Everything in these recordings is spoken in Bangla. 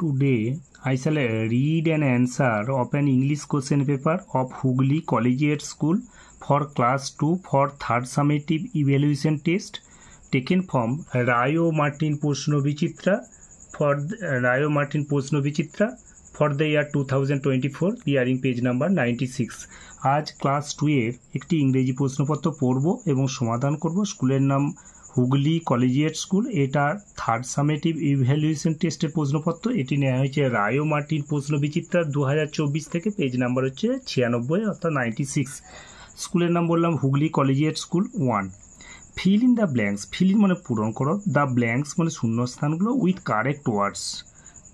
Today, I shall read an answer of an English question paper of Hooghly Collegiate School for Class 2 for third summative evaluation test taken from Rayo Martin Poshno Vichitra for the year 2024, hearing page number 96. आज ক্লাস 2 এর একটি ইংরেজি প্রশ্নপত্র পড়ব এবং সমাধান করব। স্কুলের নাম হুগলি কলেজিয়েট স্কুল। এটা থার্ড সামেটিভ ইভ্যালুয়েশন টেস্টের প্রশ্নপত্র। এটি নেওয়া হয়েছে রায়ো মার্টিন প্রশ্ন বিচিত্রা 2024 থেকে। পেজ নাম্বার হচ্ছে 96 অর্থাৎ 96। স্কুলের নাম বললাম Hooghly collegiate school 1। Fill in the blanks. Fill in মানে পূরণ করো, দ্য ব্ল্যাঙ্কস মানে শূন্যস্থানগুলো with correct words.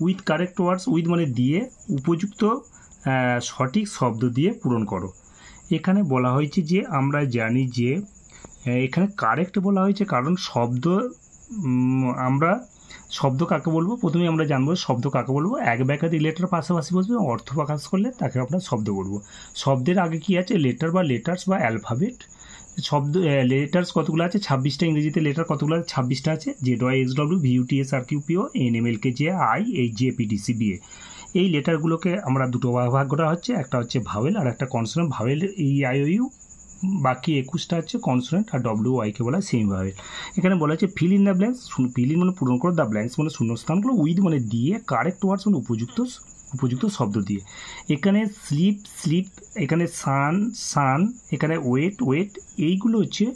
With correct words, with মানে দিয়ে, উপযুক্ত সঠিক শব্দ দিয়ে পূরণ করো। এখানে বলা হয়েছে যে আমরা জানি যে এখানে কারেক্ট বলা হয়েছে কারণ শব্দ কাকে বলবো, প্রথমে আমরা জানবো শব্দ কাকে বলবো। এক ব্যাখ্যাতে লেটার পাশাপাশি বসবে, অর্থ প্রকাশ করলে তাকে আমরা শব্দ বলবো। শব্দের আগে কি আছে, লেটার বা লেটার্স বা অ্যালফাবেট। শব্দ লেটার্স কতগুলো আছে, 26টা। ইংরেজিতে লেটার কতগুলো আছে, 26টা আছে। ZYXW VUTSRQPO NMLKJI JPDCBA। এই লেটারগুলোকে আমরা দুটো ভাগ করা হচ্ছে, একটা হচ্ছে ভাওয়েল আর একটা কনসোনেন্ট। ভাওয়েল EIOU, বাকি 21টা হচ্ছে কনসোনেন্ট আর WYকে বলা হয় সেমি ভাওয়েল। এখানে বলা হচ্ছে feel in the blanks. Fill in মানে পূরণ করো, দ্য ব্ল্যাঙ্কস মানে শূন্যস্থানগুলো, উইথ মানে দিয়ে, কারেক্ট ওয়ার্ডস মানে উপযুক্ত শব্দ দিয়ে। এখানে স্লিপ, এখানে সান, এখানে ওয়েট, এইগুলো হচ্ছে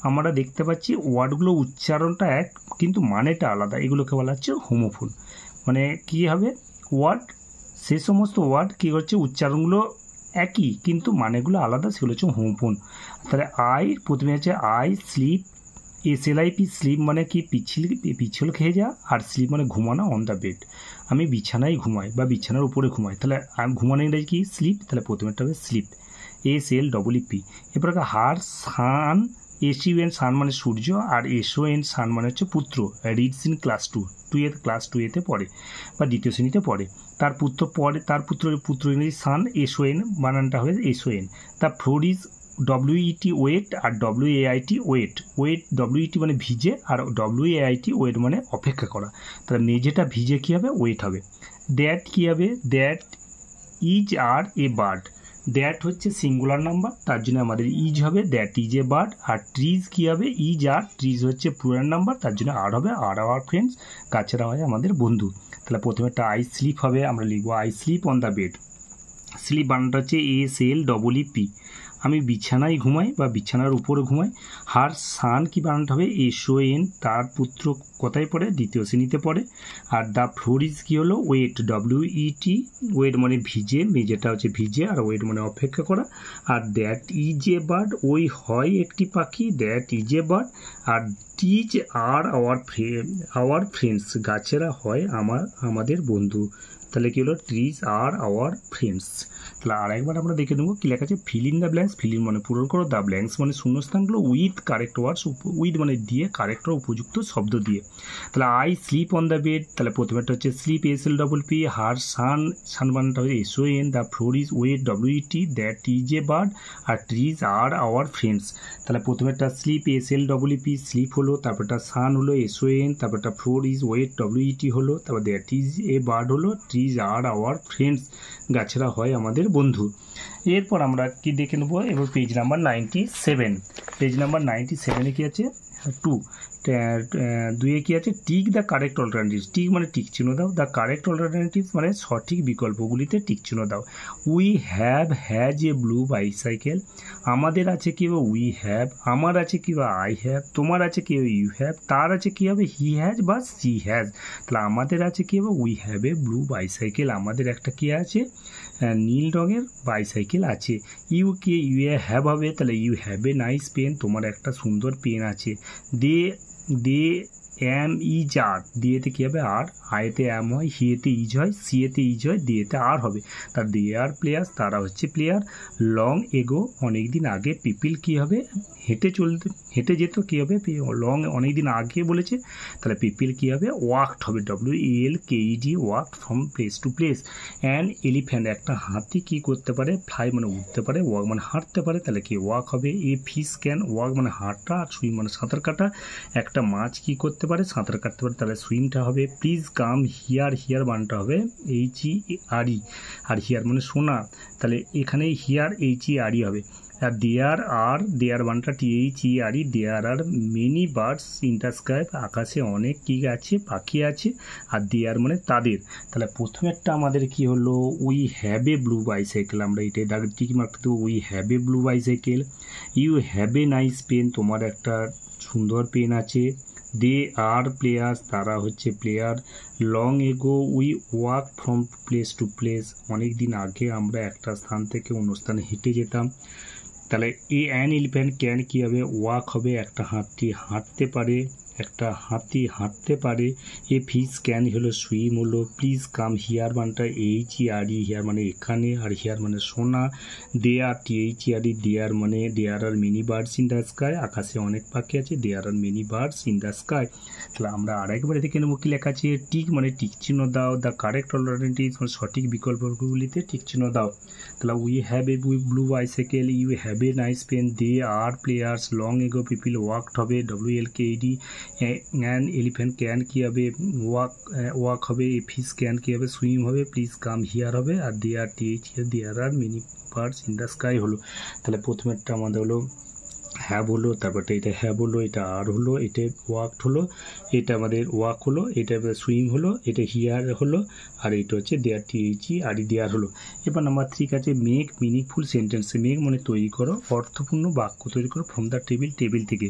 আমরা দেখতে পাচ্ছি ওয়ার্ডগুলো উচ্চারণটা এক কিন্তু মানেটা আলাদা। এগুলোকে বলা হচ্ছে হোমোফোন। মানে কী হবে, ওয়ার্ড, সে সমস্ত ওয়ার্ড কী হচ্ছে উচ্চারণগুলো একই কিন্তু মানেগুলো আলাদা, সেগুলো হচ্ছে হোমোফোন। তাহলে প্রথমে আছে স্লিপ, SLIP। স্লিপ মানে কি পিছল খেয়ে যা, আর স্লিপ মানে ঘুমানো, অন দ্য বেড। আমি বিছানায় ঘুমাই বা বিছানার উপরে ঘুমাই, তাহলে আমি ঘুমানো ইংরেজি কি, স্লিপ। তাহলে প্রথমেরটা হবে স্লিপ, SLEEP। এরপর সান, SUN সান মানে সূর্য, আর SON সান মানে হচ্ছে পুত্র। রিডস ইন ক্লাস 2 ক্লাস 2 পড়ে বা দ্বিতীয় শ্রেণীতে পড়ে। তার পুত্র ইংরেজি সান, SON বানানটা হবে SON। তার ফ্লোর ইজ WET ওয়েট, আর WAIT ওয়েট। WET মানে ভিজে, আর WAIT ওয়েট মানে অপেক্ষা করা। তাহলে মেঝেটা ভিজে কী হবে, ওয়েট হবে। দ্যাট কী হবে, that is are a bird. That হচ্ছে সিঙ্গুলার নাম্বার, তার জন্য আমাদের ইজ হবে, দ্যাট ইজ এ বার্ড। আর ট্রিজ কী হবে, ইজ আর, ট্রিজ হচ্ছে প্লুরাল নাম্বার, তার জন্য আর হবে, আর আওয়ার ফ্রেন্ডস, গাছেরা হয় আমাদের বন্ধু। তাহলে প্রথমে একটা আই স্লিপ হবে, আমরা লিখবো I sleep on the bed. Sleep বানানটা হচ্ছে SLEEP। আমি বিছানায় ঘুমাই বা বিছানার উপরে ঘুমাই। হার সান কি বানানটা হবে SON, তার পুত্র কোথায় পড়ে, দ্বিতীয় শ্রেণীতে পড়ে। আর দ্য ফ্লোর ইজ কী হলো, ওয়েট, WET ওয়েট মানে ভিজে, মেঝেটা হচ্ছে ভিজে, আর ওয়েট মানে অপেক্ষা করা। আর দ্যাট ইজ এ বার্ড, ওই হয় একটি পাখি, দ্যাট ইজ এ বার্ড। আর টিজ আর আওয়ার ফ্রেন্ডস, গাছেরা হয় আমাদের বন্ধু। তাহলে কী হলো, ট্রিজ আর আওয়ার ফ্রেন্ডস। তাহলে আর একবার আমরা দেখে নেবো কী লেখা আছে। Fill in the blanks, fill in মানে পূরণ করো, দ্য ব্ল্যাঙ্কস মানে শূন্যস্থানগুলো, উইথ কারেক্ট ওয়ার্ডস, উইথ মানে দিয়ে, কারেক্ট বা উপযুক্ত শব্দ দিয়ে। তাহলে I sleep on the bed, তাহলে প্রথমেরটা হচ্ছে স্লিপ SLEEP। হার সান বানানটা হচ্ছে SON, the floor is wet WET, that is a bird, আর ট্রিজ আর আওয়ার ফ্রেন্ডস। তাহলে প্রথমেরটা স্লিপ SLEEP স্লিপ হলো, তারপরটা সান হলো SON, তারপরটা ফ্লোর ইজ ওয়েট WET হলো, তারপর দ্যাট ইজ এ বার্ড হলো, ট্রিজ আর আওয়ার ফ্রেন্ডস, গাছেরা হয় আমাদের বন্ধু। এরপর আমরা কি দেখে নেবো, এবার পেজ নাম্বার 97। পেজ নাম্বার 97-এ কী আছে, 2-এ কী আছে, tick the correct alternatives. Tick মানে টিক চিহ্ন দাও, দ্য কারেক্ট অল্টারনেটিভস মানে সঠিক বিকল্পগুলিতে টিক চিহ্ন দাও। We has a blue bicycle. আমাদের আছে কী হবে, উই হ্যাভ। আমার আছে কী হবে, আই হ্যাভ। তোমার আছে কী হবে, ইউ হ্যাভ। তার আছে কী হবে, হি হ্যাজ বা সি হ্যাজ। তাহলে আমাদের আছে কী হবে, we have a blue bicycle. আমাদের একটা কী আছে, নীল রঙের বাইসাইকেল আছে। ইউ হ্যাভ হবে, তাহলে you have a nice pen. তোমার একটা সুন্দর পেন আছে। দে এম ইজ আর, দিয়েতে কী হবে, আর। আয়েতে অ্যাম হয়, হিয়েতে ইজ হয়, সিয়েতে ইজ হয়, দিয়েতে আর হবে। তার দে আর প্লেয়ার্স, তারা হচ্ছে প্লেয়ার। লং এগো, অনেক দিন আগে। পিপিল কী হবে, হেঁটে যেত, কী হবে, লং অনেক দিন আগে বলেছে, তাহলে পিপিল কী হবে, ওয়াকড হবে, WALKED, walked from place to place. An elephant, একটা হাতি কী করতে পারে, ফ্লাই মানে উঠতে পারে, ওয়াক মানে হাঁটতে পারে, তাহলে কি ওয়াক হবে। এ ফিশ ক্যান ওয়াক মানে হাঁটা, আর সুইম মানে সাঁতার কাটা। একটা মাছ কী করতে পারে, পারে, সাঁতার কাটতে পারে, তাহলে সুইমটা হবে প্লিজ কাম হিয়ার, হিয়ার বানটা হবে HERE, আর হিয়ার মানে শোনা, তাহলে এখানে হিয়ার HERE হবে। আর দেয়ার বানটা THERE, there are many birds in the sky, আকাশে অনেক কী আছে, পাখি আছে, আর দেয়ার মানে তাদের। তাহলে প্রথমেরটা আমাদের কি হলো, we have a blue bicycle, আমরা এটাই দাগ টিক মার্ক দেবো, we have a blue bicycle. You have a nice pen, তোমার একটা সুন্দর পেন আছে। দে আর প্লেয়ার্স, তারা হচ্ছে player. Long ago we walk from place to place, অনেক দিন আগে আমরা একটা স্থান থেকে অন্য স্থানে হেঁটে যেতাম। তাহলে অ্যান এলিফ্যান্ট ক্যান কী হবে, ওয়াক হবে, একটা হাতি হাঁটতে পারে, একটা হাতি হাঁটতে পারে। এ ফিশ ক্যান হলো সুইম হলো। প্লিজ কাম হিয়ার মানটা HERE, হিয়ার মানে এখানে, আর হিয়ার মানে শোনা। দেয়ার THERE, দেয়ার মানে there are many birds in the sky, আকাশে অনেক পাখি আছে, there are many birds in the sky. তাহলে আমরা আরেকবার দেখে নেবো কী লেখা আছে। টিক মানে টিক চিহ্ন দাও, দ্য কারেক্ট অল্টারনেটিভ মানে সঠিক বিকল্পগুলিতে টিক চিহ্ন দাও। তাহলে we have a blue bicycle, you have a nice pen, they are players, long ago people walked হবে WLKED। অ্যান এলিফ্যান্ট ক্যান কী হবে, ওয়াক হবে। এ ফিশ ক্যান কী হবে, সুইম হবে। প্লিজ কাম হিয়ার হবে, আর there THERE, there are many birds in the sky হলো। তাহলে প্রথমেরটা আমাদের হলো হ্যাভ হলো, তারপরটা এটা হ্যাভ হলো, এটা আর হলো, এটা ওয়াকড হলো, এটা আমাদের ওয়াক হলো, এটা সুইম হলো, এটা হিয়ার হলো, আর এটা হচ্ছে দেয়ার THERE, দেয়ার হলো। এবার নাম্বার 3 আছে মেক মিনিংফুল সেন্টেন্স। মেক মানে তৈরি করো, অর্থপূর্ণ বাক্য তৈরি করো ফ্রম দ্য টেবিল থেকে।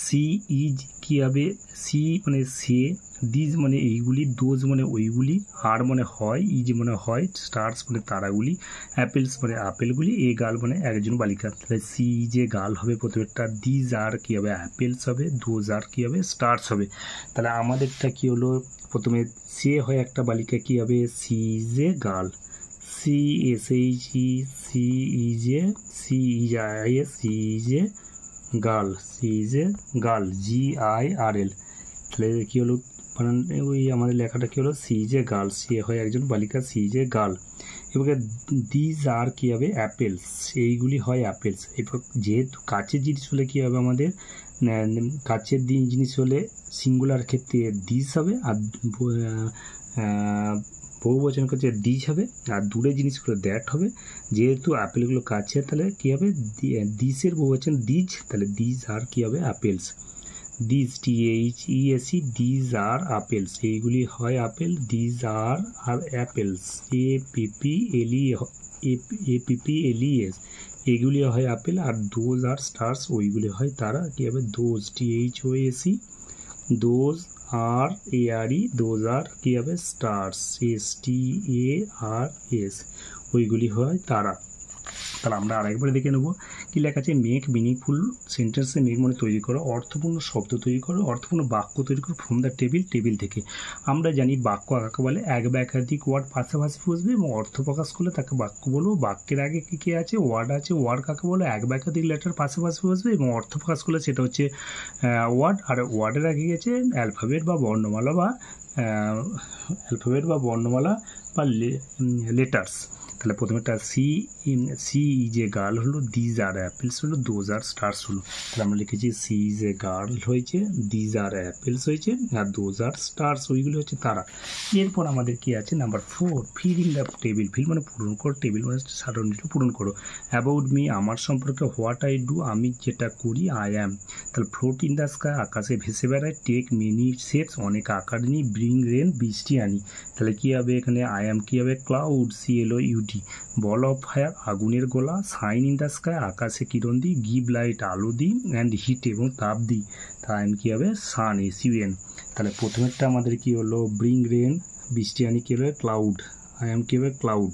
সি ইজ কী হবে, সি মানে সে, দিজ মানে এইগুলি, দোজ মানে ওইগুলি, আর মানে হয়, ইজ মানে হয়, স্টার্স মানে তারাগুলি, অ্যাপেলস মানে আপেলগুলি, এ গার্ল মানে একজন বালিকা। তাহলে সি যে গার্ল হবে প্রথমেরটা, দিজ আর কী হবে, অ্যাপেলস হবে, দোজ আর কী হবে, স্টার্স হবে। তাহলে আমাদেরটা কী হলো, প্রথমে সে হয় একটা বালিকা, কী হবে, she is a girl, CSHE, she is a girl, she is a girl, GIRL। তাহলে কী হলো, ওই আমাদের লেখাটা কী হলো, সি ইজ এ গার্ল, সে হয় একজন বালিকা, সি ইজ এ গার্ল। এবারে দিজ আর কী হবে, অ্যাপেলস, এইগুলি হয় অ্যাপেলস। এরপর যেহেতু কাচের জিনিস হলে কী হবে, আমাদের কাচের জিনিস হলে সিঙ্গুলার ক্ষেত্রে দিস হবে, আর বহু বচন করছে দিজ হবে, আর দূরের জিনিসগুলো দ্যাট হবে। যেহেতু আপেলগুলো কাছে, তাহলে কী হবে, দিসের বহু বচন দিজ, তাহলে দিজ আর কী হবে, apples. These THESE, these are apples, এইগুলি হয় apple, these are apples, APPLES, এগুলি হয় আপেল। আর দোজ আর স্টার্স, ওইগুলি হয় তারা, কী হবে, those THOSE, those are ARE, those are কী হবে, স্টার্স, STARS, ওইগুলি হয় তারা। তাহলে আমরা আরেকবার দেখে নেবো কী লেখা আছে। মেক মিনিংফুল সেন্টেন্সে, মেক মানে তৈরি করো, অর্থপূর্ণ শব্দ তৈরি করো, অর্থপূর্ণ বাক্য তৈরি করো ফ্রম দ্য টেবিল থেকে। আমরা জানি বাক্য কাকে বলে, এক বা একাধিক ওয়ার্ড পাশাপাশি বসবে এবং অর্থ প্রকাশ করলে তাকে বাক্য বলবো। বাক্যের আগে কী কী আছে, ওয়ার্ড আছে, ওয়ার্ড কাকে বলে, এক বা একাধিক লেটার পাশাপাশি বসবে এবং অর্থ প্রকাশ করলে সেটা হচ্ছে ওয়ার্ড। আর ওয়ার্ডের আগে গেছে অ্যালফাবেট বা বর্ণমালা বা লেটার্স। তাহলে প্রথমেটা সি ইজ এ গার্ল হলো, দিজ আর অ্যাপেলস হলো, দোজ আর স্টার্স হলো। তাহলে আমরা লিখেছি সি ইজ এ গার্ল হয়েছে, দিজ আর অ্যাপেলস হয়েছে, আর দোজ আর স্টার্স, ওইগুলো হচ্ছে তারা। এরপর আমাদের কি আছে, number 4, fill in the table. Fill মানে পূরণ করো, টেবিল মানে সারণীটা পূরণ করো। অ্যাবাউট মি, আমার সম্পর্কে, হোয়াট আই ডু, আমি যেটা করি, আই অ্যাম। তাহলে ফ্লোট ইন দ্য স্কাই, আকাশে ভেসে বেড়ায়। টেক মেনি শেপস, অনেক আকার নিই। ব্রিং রেন, বৃষ্টি আনি। তাহলে কী হবে এখানে, আই অ্যাম কী হবে, cloud, CLOUD। Ball of fire, আগুনের গোলা। সাইন ইন দ্য স্কাই, আকাশে কিরণ দিই। গিভ লাইট, আলো দিই। অ্যান্ড হিট, এবং তাপ দিই। তাই আমি কী হবে, সান, SUN। তাহলে প্রথমেরটা আমাদের কী হলো, ব্রিং রেন, বৃষ্টি আনি, কী হবে, ক্লাউড। আই অ্যাম কী হবে, ক্লাউড,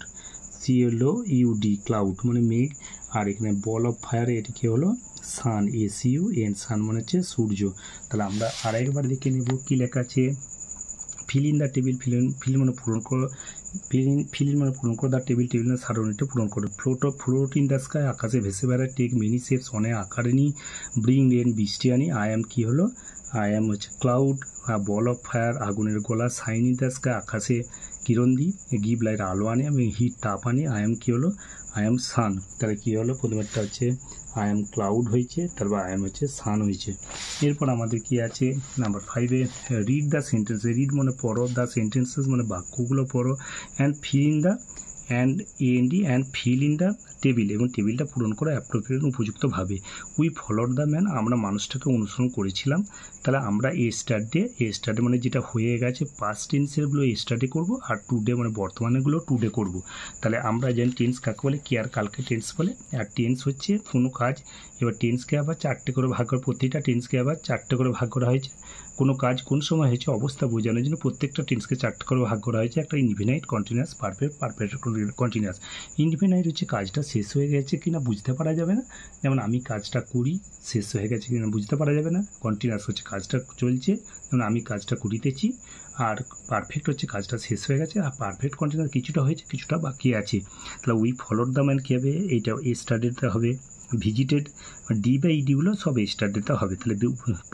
CLOUD, ক্লাউড মানে মেঘ। আর এখানে বল অফ ফায়ার, এটি কী হলো, সান, SUN, সান মানে হচ্ছে সূর্য। তাহলে আমরা আরেকবার দেখে নেব কী লেখা আছে। Fill in the table, fill মানে পূরণ করো, ফিল মানে পূরণ করো। দ্য টেবিল মানে সারণীটা পূরণ করো। ফ্লোট ইন দ্য স্কাই, আকাশে ভেসে বেড়ায়। টেক মেনি শেপস, অনেক আকারে নিই। ব্রিং রেন, বৃষ্টি আনি। আই অ্যাম কী হলো, আই অ্যাম হচ্ছে ক্লাউড, বল অফ ফায়ার আগুনের গোলা, সাইন ইন দ্য স্কাই আকাশে কিরণ দিই, গিভ লাইট আলো আনে, আমি হিট তাপ আনি, আই এম কী হলো আই এম সান। তাহলে কী হলো প্রথমেরটা হচ্ছে আই এম ক্লাউড হয়েছে, তারপর আই এম হচ্ছে সান হয়েছে। এরপর আমাদের কি আছে নাম্বার 5-এ রিড দ্য সেন্টেন্স, রিড মানে পড়ো, দ্য সেন্টেন্সেস মানে বাক্যগুলো পড়ো, and fill in the and fill in the table, এবং টেবিলটা পূরণ করা অ্যাপ্রোপ্রিয়েট উপযুক্তভাবে। উই ফলোড দ্য ম্যান, আমরা মানুষটাকে অনুসরণ করেছিলাম। তাহলে আমরা এস্টারডে মানে যেটা হয়ে গেছে পাস্ট টেন্সেরগুলো এস্টারডে করব, আর টুডে মানে বর্তমানেগুলো টুডে করব। তাহলে আমরা জানি টেন্স কাকে বলে, কি আর কালকে টেন্স বলে। আর টেন্স হচ্ছে কোনো কাজ, এবার টেন্সকে আবার 4টে করে ভাগ করা, প্রতিটা টেন্সকে আবার 4টে করে ভাগ করা হয়েছে। কোনো কাজ কোন সময় হয়েছে অবস্থা বোঝানোর জন্য প্রত্যেকটা টেন্সকে 4টে করে ভাগ করা হয়েছে। একটা indefinite, continuous, perfect, continuous. Indefinite হচ্ছে কাজটা শেষ হয়ে গেছে কিনা বুঝতে পারা যাবে না, যেমন আমি কাজটা করি, শেষ হয়ে গেছে কিনা বুঝতে পারা যাবে না। কন্টিনিউয়াস হচ্ছে কাজটা চলছে, যেমন আমি কাজটা করিতেছি। আর পারফেক্ট হচ্ছে কাজটা শেষ হয়ে গেছে, আর পারফেক্ট কন্টিনিউয়াস কিছুটা হয়েছে কিছুটা বাকি আছে। তাহলে উই ফলোড দ্য ম্যান কী হবে, এইটা স্টার্টেডটা হবে। ভিজিটেড, ডি বা ইডিগুলো সব স্টার্টেডটা হবে, তাহলে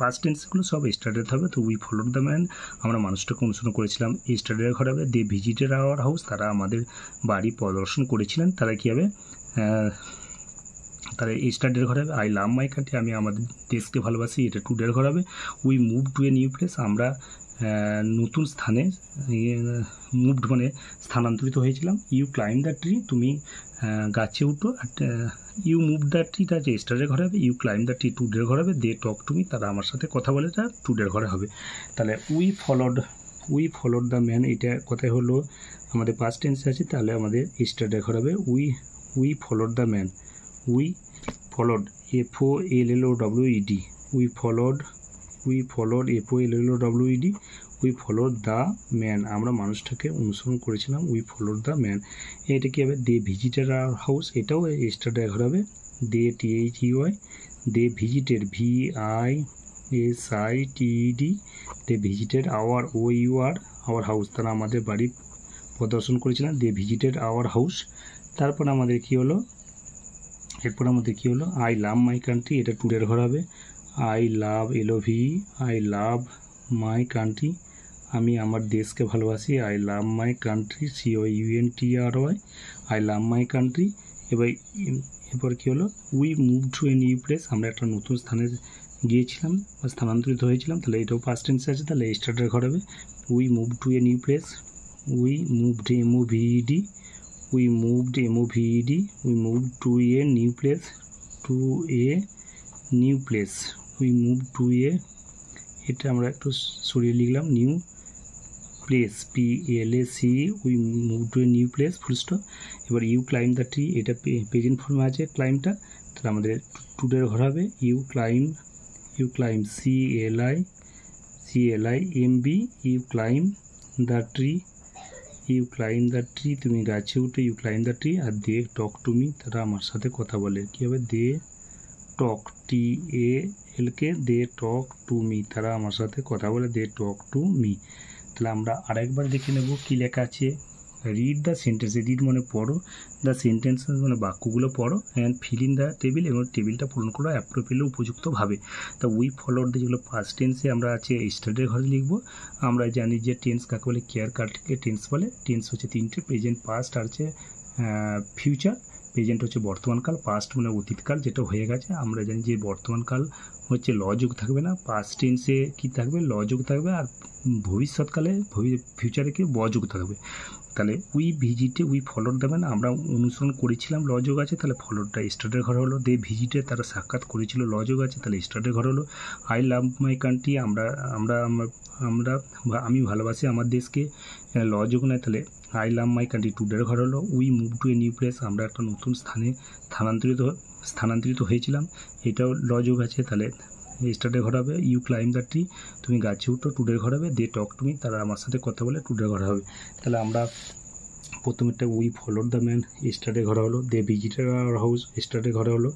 পাস্ট টেন্সগুলো সব স্টার্টেড হবে। তো উই ফলোড দ্য ম্যান, আমরা মানুষটাকে অনুসরণ করেছিলাম, স্টার্টেড ঘর হবে। দে ভিজিটেড আওয়ার হাউস, তারা আমাদের বাড়ি পরিদর্শন করেছিলেন। তারা কী হবে, তাহলে স্টার্টেড ঘর হবে। আই লাভ মাই কান্ট্রি, আমি আমাদের দেশকে ভালোবাসি, এটা টুডের ঘর হবে। We move to a new place, আমরা নতুন স্থানে মুভড মানে স্থানান্তরিত হয়েছিলাম। ইউ ক্লাইম দ্য ট্রি, তুমি গাছে উঠো। ইউ মুভ দ্য ট্রিটা যে স্টারের ঘরে হবে। ইউ ক্লাইম দ্য ট্রি টুডের ঘরে হবে। দে টক টু মি, তারা আমার সাথে কথা বলে, তা টুডের ঘরে হবে। তাহলে উই ফলোড দ্য ম্যান, এটা কোথায় হলো আমাদের পাস্ট টেন্সে আছে, তাহলে আমাদের স্টারের ঘরে হবে। We followed the man, we followed, FOLLOWED, we followed FOLLOWED, we followed the man, আমরা মানুষটাকে অনুসরণ করেছিলাম। উই ফলোড দ্য ম্যান, এটা কী হবে, দে ভিজিটেড আওয়ার হাউস, এটাও স্টার্টের ঘর হবে। They THEY, they visited VISITED, they visited our OUR, our house, তারা আমাদের বাড়ি প্রদর্শন করেছিলেন। They visited our house. তারপর আমাদের কী হলো, আই লাভ মাই কান্ট্রি, এটা টুডের ঘর হবে। I love I love my country, আমি আমার দেশকে ভালোবাসি। I love my country, COUNTRY, I love my country. এরপর কী হলো, we move to a new place, আমরা একটা নতুন স্থানে গিয়েছিলাম বা স্থানান্তরিত হয়েছিলাম। তাহলে এটাও পাস্ট টেন্সে আছে, তাহলে স্টার্টের ঘর হবে। We move to a new place, we moved MOVED, we moved MOVED, we move to a new place, we move to a, এটা আমরা একটু সরিয়ে লিখলাম, new place, PLAC, we move to a new place, full stop. এবার ইউ ক্লাইম দ্য ট্রি, এটা প্রেজেন্ট ফর্মে আছে ক্লাইমটা, তাহলে আমাদের টুডের ঘর হবে। You climb CLIMB, you climb the tree, তুমি গাছে উঠে, ইউ ক্লাইম দ্য ট্রি। আর দে টক টু মি, তারা আমার সাথে কথা বলে, কী হবে, they talk, TALK, they talk to me, তারা আমার সাথে কথা বলে, দে টক টু মি। তাহলে আমরা আরেকবার দেখে নেব কী লেখা আছে। রিড দ্য সেন্টেন্স, রিড মানে পড়ো, দ্য সেন্টেন্সেস মানে বাক্যগুলো পড়ো, and fill in the table, এবং টেবিলটা পূরণ করো অ্যাপ্রোপ্রিয়েটলি উপযুক্তভাবে। তা উই ফলোড যেগুলো ফার্স্ট টেন্সে আমরা আছে স্টার্টের ঘরে লিখবো। আমরা জানি যে টেন্স কাকে বলে, কেয়ার কার্ডকে টেন্স বলে। টেন্স হচ্ছে 3টে, প্রেজেন্ট, পাস্ট আর হচ্ছে ফিউচার। প্রেজেন্ট হচ্ছে বর্তমানকাল, পাস্ট মানে অতীতকাল যেটা হয়ে গেছে। আমরা জানি যে বর্তমানকাল হচ্ছে লযোগ থাকবে না, পাস্ট টেন্সে কী থাকবে, লযোগ থাকবে, আর ভবিষ্যৎকালে ফিউচারে কি বযোগ থাকবে। তাহলে উই ফলোড দ্য ম্যান, আমরা অনুসরণ করেছিলাম, লযোগ আছে, তাহলে ফলোডটা স্টার্টের ঘর হলো। দে ভিজিটে, তারা সাক্ষাৎ করেছিল, লযোগ আছে, তাহলে স্টার্টের ঘর হলো। আই লাভ মাই কান্ট্রি, আমি ভালোবাসি আমার দেশকে, লযোগ নয়, তাহলে আই লাভ মাই কান্ট্রি টুডের ঘর হলো। We move to a new place, আমরা একটা নতুন স্থানে স্থানান্তরিত হয়েছিলাম, এটাও লযোগ আছে, তাহলে স্টার্টের ঘর হবে। ইউ ক্লাইম দ্য ট্রি, তুমি গাছে উঠো, টুডের ঘর হবে। দে টক টু মি, তারা আমার সাথে কথা বলে, টুডের ঘর হবে। তাহলে আমরা প্রথমেরটা উই ফলোড দ্য ম্যান, স্টার্টের ঘর হলো। দে ভিজিটেড আওয়ার হাউস, স্টার্টের ঘর হলো।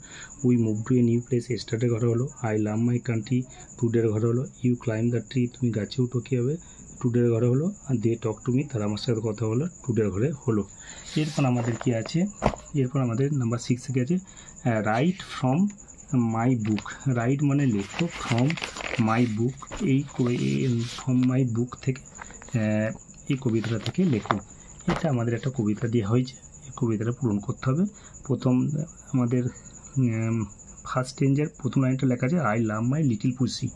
We move to a new place, স্টার্টের ঘর হলো। আই লাভ মাই কান্ট্রি, টুডের ঘর হলো। ইউ ক্লাইম দ্য ট্রি, তুমি গাছে উঠো, কী হবে, টুডের ঘরে হলো। আর দে টক টু মি, তারা আমার সাথে কথা হলো, টুডের ঘরে হলো। এরপর আমাদের কি আছে, এরপর আমাদের নাম্বার 6 কি আছে, right from my book, right মানে লেখো, from my book, from my বুক থেকে এই কবিতাটা থেকে লেখো। এটা আমাদের একটা কবিতা দেওয়া হয়েছে, এই কবিতাটা পূরণ করতে হবে। প্রথম আমাদের ফার্স্ট স্টেঞ্জের প্রথম লাইনটা লেখা আছে I love my little pussy,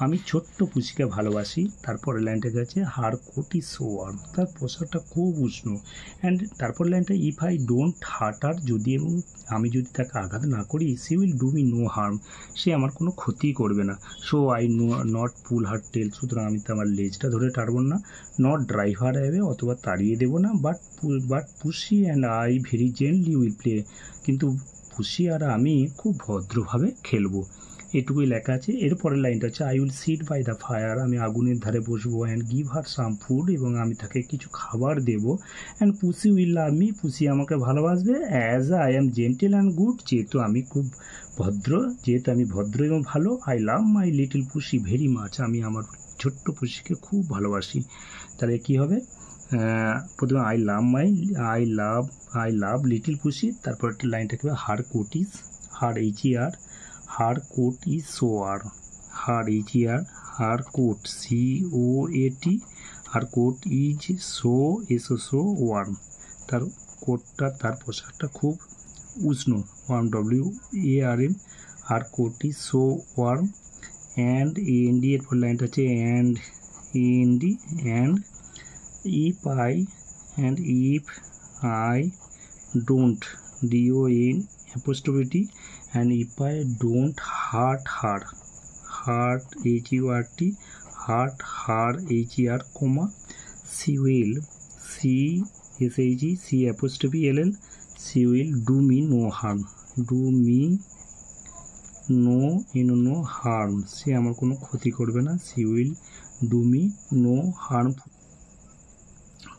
আমি ছোট্ট পুসিকে ভালোবাসি। তারপরের লাইনটা আছে her coat is so warm, তার পোশাকটা খুব উষ্ণ। অ্যান্ড তারপর লাইনটা if I don't hurt her, যদি এবং আমি যদি তাকে আঘাত না করি, she will do me no harm, সে আমার কোনো ক্ষতি করবে না। So I not pull her tail, সুতরাং আমি তো আমার লেজটা ধরে টানব না। নট ড্রাইভ হার অ্যাওয়ে, অথবা তাড়িয়ে দেবো না। But pussy and I very gently will play, কিন্তু পুসি আর আমি খুব ভদ্রভাবে খেলবো। এটুকুই লেখা আছে। এরপরের লাইনটা হচ্ছে I will sit by the fire, আমি আগুনের ধারে বসবো। And give her some food, এবং আমি তাকে কিছু খাবার দেবো। And pussy will love me, pussy আমাকে ভালোবাসবে। As I am gentle and good, যেহেতু আমি ভদ্র এবং ভালো। I love my little pussy very much, আমি আমার ছোট্ট পুসিকে খুব ভালোবাসি। তাহলে কী হবে, প্রথমে আই লাভ লিটল পুসি, তারপর একটা লাইনটা কি her coat is, her coat is so warm, her coat COAT, her coat is so warm, তার কোটটা, তার পোশাকটা খুব উষ্ণ, warm WARM, her coat is so warm. And AND এরপর লাইনটা হচ্ছে and if I don't DON apostrophe T, and if I don't hurt her, HURT HER, comma, she will C apostrophe LL, she will do me no harm, no harm, সে আমার কোনো ক্ষতি করবে না। she will do me no harm।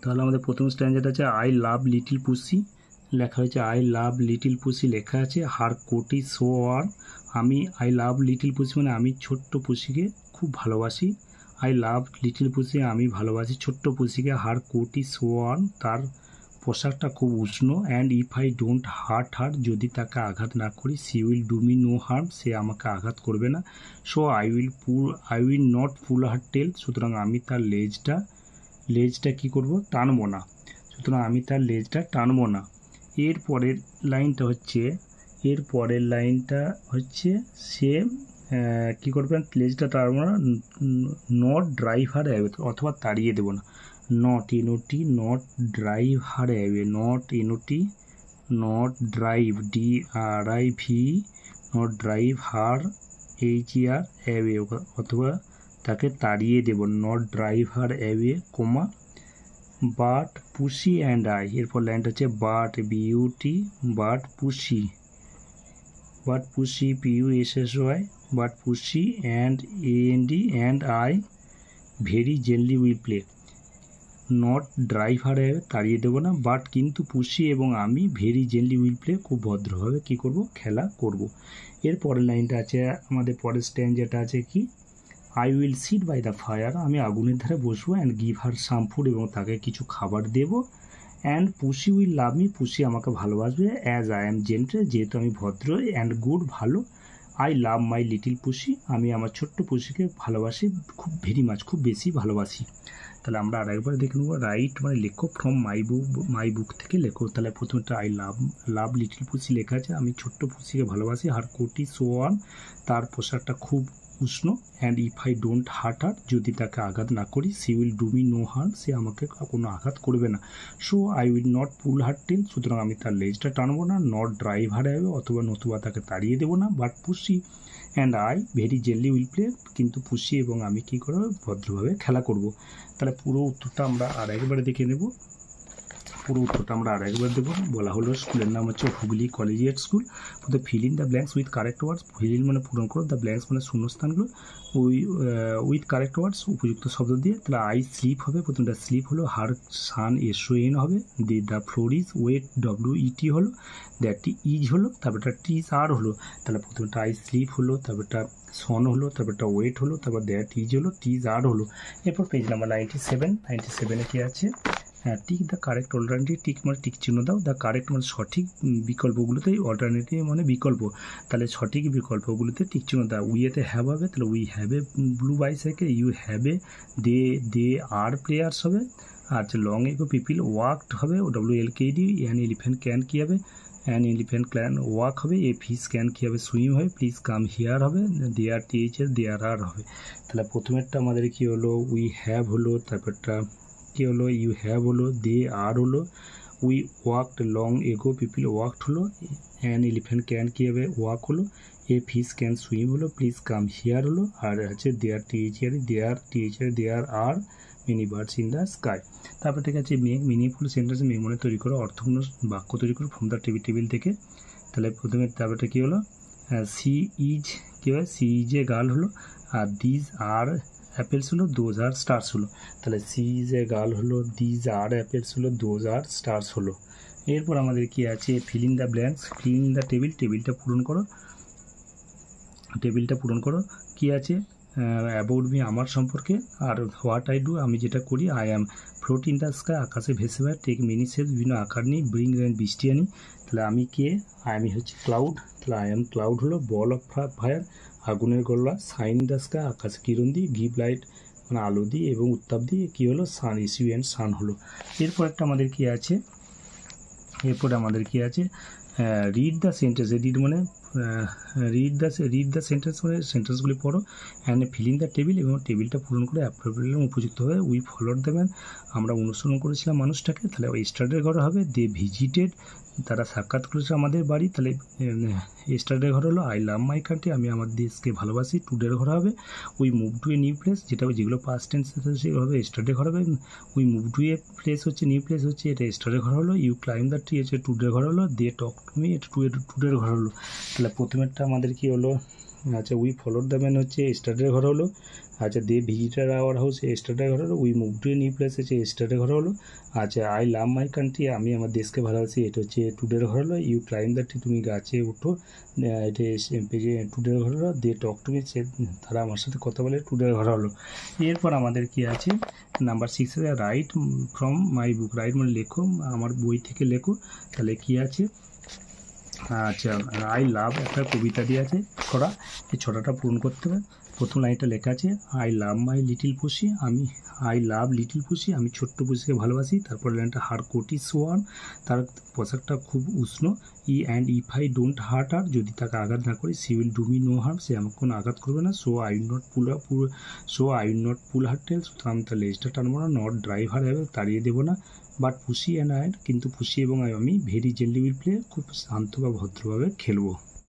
তাহলে আমাদের প্রথম স্ট্যান্ডার্ড আছে আই লাভ লিটল পুসি, লেখা হয়েছে আই লাভ লিটল পুসি লেখা আছে। Her coat is so warm, I love little pussy মানে আমি ছোট্ট পুসিকে খুব ভালোবাসি। আই লাভ লিটল পুসি, আমি ভালোবাসি ছোট্ট পুসিকে। Her coat is so warm, তার পোশাকটা খুব উষ্ণ। And if I don't hurt her, যদি তাকে আঘাত না করি, she will do me no harm, সে আমাকে আঘাত করবে না। So I will not pull her tail, সুতরাং আমি তার লেজটা কি করব, টানবো না, সুতরাং আমি তার লেজটা টানবো না। এরপরের লাইনটা হচ্ছে সে কী করবে, লেজটা টানবো না। নট ড্রাইভ হার অ্যাওয়ে, অথবা তাড়িয়ে দেবো না। Not drive her away, not drive DRIV, not drive her HER away, অথবা তাকে তাড়িয়ে দেব। Not drive her away, comma, but pussy and I, এরপর লাইনটা হচ্ছে but pussy PUSSY, but pussy and AND and I very gently will play. Not drive her away, তাড়িয়ে দেবো না। বাট কিন্তু পুসি এবং আমি ভেরি জেন্টলি উইল প্লে, খুব ভদ্রভাবে কী করব, খেলা করব। এর পরের লাইনটা আছে, আমাদের পরের স্ট্যান্ডার্ডটা আছে কি, I will sit by the fire, আমি আগুনের ধারে বসবো। And give her some food, এবং তাকে কিছু খাবার দেবো। And pussy will love me, pussy আমাকে ভালোবাসবে। অ্যাজ আই অ্যাম জেন্টেল, যেহেতু আমি ভদ্র। অ্যান্ড গুড, ভালো। I love my little pussy, আমি আমার ছোট্ট পুসিকে ভালোবাসি, খুব ভেরি মাচ, খুব বেশি ভালোবাসি। তাহলে আমরা আরেকবার দেখে নেবো। রাইট মানে লেখো, ফ্রম মাই বুক থেকে লেখো। তাহলে প্রথমটা আই লাভ লিটিল পুসি লেখা আছে, আমি ছোট্ট পুসিকে ভালোবাসি। Her coat is so warm, তার পোশাকটা খুব উষ্ণ। And if I don't hurt her, যদি তাকে আঘাত না করি, she will do me no harm, সে আমাকে কোনো আঘাত করবে না। So I will not pull her tail, সুতরাং আমি তার লেজটা টানবো না। নট ড্রাইভ হার অ্যাওয়ে, নতুবা তাকে তাড়িয়ে দেবো না। But pussy and I very gently will play, কিন্তু পুসি এবং আমি কী করবো, ভদ্রভাবে খেলা করব। তাহলে পুরো উত্তরটা আমরা আরেকবার দেখে নেব। বলা হলো স্কুলের নাম হচ্ছে হুগলি কলেজিয়েট স্কুল। প্রথমে feel in the blanks with correct words, feel in মানে পূরণ করো, দ্য ব্ল্যাঙ্কস মানে শূন্যস্থানগুলো, উইথ কারেক্ট ওয়ার্ডস উপযুক্ত শব্দ দিয়ে। তাহলে আই স্লিপ হবে, প্রথমটা স্লিপ হলো। হার সান SON হবে। The floor is wet WET হলো। দ্যাটটি ইজ হলো, তারপরটা টিজ আর হলো। তাহলে প্রথমটা আই স্লিপ হলো, তারপরটা সন হলো, তারপরটা ওয়েট হলো, তারপর দ্যাট ইজ হলো, টিজ আর হলো। এরপর পেজ নাম্বার 97 কি আছে, হ্যাঁ, tick the correct alternative, tick মানে টিক চিহ্ন দাও, দ্য কারেক্ট মানে সঠিক বিকল্পগুলোতেই, অল্টারনেটিভ মানে বিকল্প, তাহলে সঠিক বিকল্পগুলোতে টিক চিহ্ন দাও। উইয়েতে হ্যাভ হবে, তাহলে we have a blue bicycle, you have a, they are players হবে। আচ্ছা, লং এগো পিপিল ওয়াকড হবে, WLKD। অ্যান এলিফ্যান্ট ক্যান কী হবে, অ্যান এলিফ্যান্ট ক্যান ওয়াক হবে। এ ফিশ ক্যান কী হবে, সুইম হবে। প্লিজ কাম হিয়ার হবে, দেয়ার টিএইচএস দেয়ার আর হবে। তাহলে প্রথমেরটা আমাদের কী হলো, উই হ্যাভ হলো, তারপরটা কী হলো, ইউ হ্যাভ হলো, দে আর হলো, we walked long ago people walked হলো, অ্যান এলিফ্যান্ট ক্যান কী হবে, ওয়াক হলো। এ ফিশ ক্যান সুইম হলো, প্লিজ কাম হিয়ার হলো। আর হচ্ছে there T H R there are many birds in the sky. তারপর ঠিক আছে, মেক মিনিংফুল সেন্টেন্স, মনে তৈরি করো, অর্থপূর্ণ বাক্য তৈরি করো ফ্রম দ্য টেবিল থেকে। তাহলে প্রথমে তারপরটা কী হলো, সি ইজ কী হয়, সি ইজ এ গার্ল হলো, আর দিজ আর অ্যাপেলস হলো, দোজ আর স্টার্স হলো। তাহলে সি ইজ এ গার্ল হলো, দিজ আর অ্যাপেলস হলো, দোজ আর স্টার্স হলো। এরপর আমাদের কি আছে, fill in the blanks, fill in the টেবিলটা পূরণ করো। কি আছে, অ্যাবাউট মি আমার সম্পর্কে, আর হোয়াট আই ডু আমি যেটা করি, I am float in the sky আকাশে ভেসে বেড়াই, টেক মিনি শেপ বিভিন্ন আকার নিই, ব্রিং রেন বৃষ্টি আনি। তাহলে আমি কে, আমি হচ্ছে ক্লাউড, তাহলে আই অ্যাম ক্লাউড হলো, বল অফ ফায়ার আগুনের গোলা, সাইন দ্য স্কাই আকাশে কিরণ দিই, গিভ লাইট মানে আলো দিই এবং উত্তাপ দিয়ে, কী হলো, সান ইস্যু অ্যান্ড সান হলো। এরপর একটা আমাদের কি আছে, রিড দ্য সেন্টেন্স, রিড মানে রিড দ্য সেন্টেন্স মানে সেন্টেন্সগুলি পড়ো, and fill in the table এবং টেবিলটা পূরণ করে অ্যাপ্রোপ্রিয়েট উপযুক্ত হবে। উই ফলোড দ্য ম্যান আমরা অনুসরণ করেছিলাম মানুষটাকে, তাহলে স্টার্টের ঘর হবে। দে ভিজিটেড তারা সাক্ষাৎ করেছে আমাদের বাড়ি, তাহলে স্টার্টের ঘর হলো। আই লাভ মাই কান্ট্রি আমি আমার দেশকে ভালোবাসি, টুডের ঘর হবে। We move to a new place যেগুলো পাস্ট টেন্স সেভাবে স্টার্টের ঘর হবে। We move to a place হচ্ছে নিউ প্লেস হচ্ছে, এটা স্টার্টের ঘর হলো। ইউ ক্লাইম দ্য ট্রি হচ্ছে টুডের ঘর হলো। দে টক টু মি এটা টুডের ঘর হলো। তাহলে প্রথমেরটা আমাদের কি হলো, আচ্ছা উই ফলোড দ্য ম্যান হচ্ছে স্টার্টের ঘর হলো। আচ্ছা দে ভিজিটার আওয়ার হাউস স্টার্টের ঘর হলো। We move to a new place হচ্ছে স্টার্টের ঘর হলো। আচ্ছা আই লাভ মাই কান্ট্রি আমি আমার দেশকে ভালোবাসি, এটা হচ্ছে টুডের ঘর হলো। ইউ ক্লাইম দ্য ট্রি তুমি গাছে উঠো, এটা টুডের ঘর হলো। দে টক টু মি তারা আমার সাথে কথা বলে, টুডের ঘর হলো। এরপর আমাদের কি আছে, number 6 right from my book, right মানে লেখো, আমার বই থেকে লেখো। তাহলে কি আছে, আচ্ছা আই লাভ একটা কবিতা দিয়ে আছে ছড়া, এই ছড়াটা পূরণ করতে হবে। প্রথম লাইনটা লেখা আছে, আই লাভ মাই লিটিল পুষি আই লাভ লিটিল পুষি আমি ছোট্ট পুষিকে ভালোবাসি। তারপর লাইনটা হার কোট ইজ ওয়ার্ম তার পোশাকটা খুব উষ্ণ। And if I don't hurt her যদি তাকে আঘাত না করি, she will do me no harm সে আমাকে কোনো আঘাত করবে না। So I will not pull her tail সুতরাং আমি তার লেজটা টানবো না। নট ড্রাইভ হার তাড়িয়ে দেবো না। বাট পুষি অ্যান্ড আই কিন্তু পুষি এবং আমি ভেরি জেন্টলি উইল প্লে খুব শান্ত বা ভদ্রভাবে খেলবো।